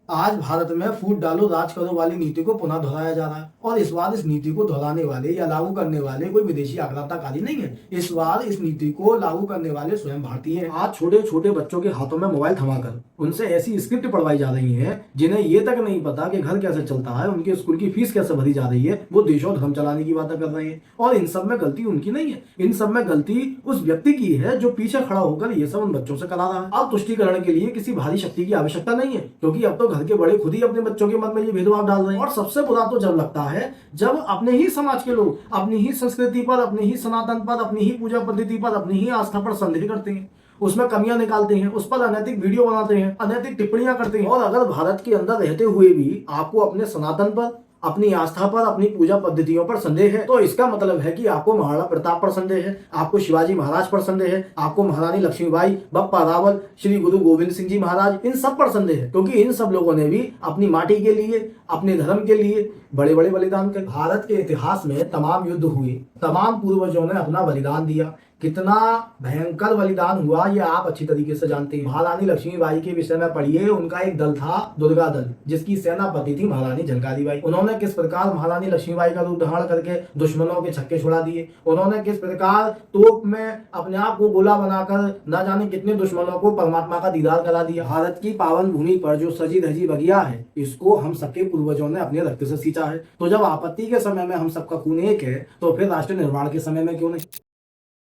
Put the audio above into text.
आज भारत में फूट डालो राज करो वाली नीति को पुनः दोहराया जा रहा है और इस बार इस नीति को दोहराने वाले या लागू करने वाले कोई विदेशी आक्रामककारी नहीं है। इस बार इस नीति को लागू करने वाले स्वयं भारतीय हैं। आज छोटे छोटे बच्चों के हाथों में मोबाइल थमाकर उनसे ऐसी स्क्रिप्ट पढ़वाई जा रही है जिन्हें ये तक नहीं पता कि घर कैसे चलता है, उनके स्कूल की फीस कैसे भरी जा रही है। वो देश और धर्म चलाने की बातें कर रहे हैं और इन सब में गलती उनकी नहीं है। इन सब में गलती उस व्यक्ति की है जो पीछे खड़ा होकर ये सब उन बच्चों से करा रहा है। अब तुष्टीकरण के लिए किसी भारी शक्ति की आवश्यकता नहीं है, क्योंकि अब तो घर के बड़े खुद ही अपने बच्चों के मन में ये भेदभाव डाल रहे हैं। और सबसे बुरा तो जब लगता है जब अपने ही समाज के लोग अपनी ही संस्कृति पर, अपने ही सनातन पर, अपनी ही पूजा पद्धति पर, अपनी ही आस्था पर संदेह करते हैं, उसमें कमियां निकालते हैं, उस पर अनैतिक वीडियो बनाते हैं, अनैतिक टिप्पणियां करते हैं। और अगर भारत के अंदर रहते हुए भी आपको अपने सनातन पर, अपनी आस्था पर, अपनी पूजा पद्धतियों पर संदेह है, तो इसका मतलब है कि आपको महाराणा प्रताप पर संदेह है, आपको शिवाजी महाराज पर संदेह है, आपको महारानी लक्ष्मीबाई, बप्पा रावल, श्री गुरु गोविंद सिंह जी महाराज, इन सब पर संदेह है। क्योंकि इन सब लोगों ने भी अपनी माटी के लिए, अपने धर्म के लिए बड़े बड़े बलिदान करे। भारत के इतिहास में तमाम युद्ध हुए, तमाम पूर्वजों ने अपना बलिदान दिया। कितना भयंकर बलिदान हुआ ये आप अच्छी तरीके से जानते हैं। महारानी लक्ष्मीबाई के विषय में पढ़िए, उनका एक दल था दुर्गा दल, जिसकी सेनापति थी महारानी झलकारी बाई। उन्होंने किस प्रकार महारानी लक्ष्मीबाई का रूप धारण करके दुश्मनों के छक्के छुड़ा दिए। उन्होंने किस प्रकार तोप में अपने आप को गोला बनाकर न जाने कितने दुश्मनों को परमात्मा का दीदार करा दिया। भारत की पावन भूमि पर जो सजी धजी बगिया है, इसको हम सबके पूर्वजों ने अपने रक्त से सींचा है। तो जब आपत्ति के समय में हम सबका खून एक है, तो फिर राष्ट्र निर्माण के समय में क्यों नहीं।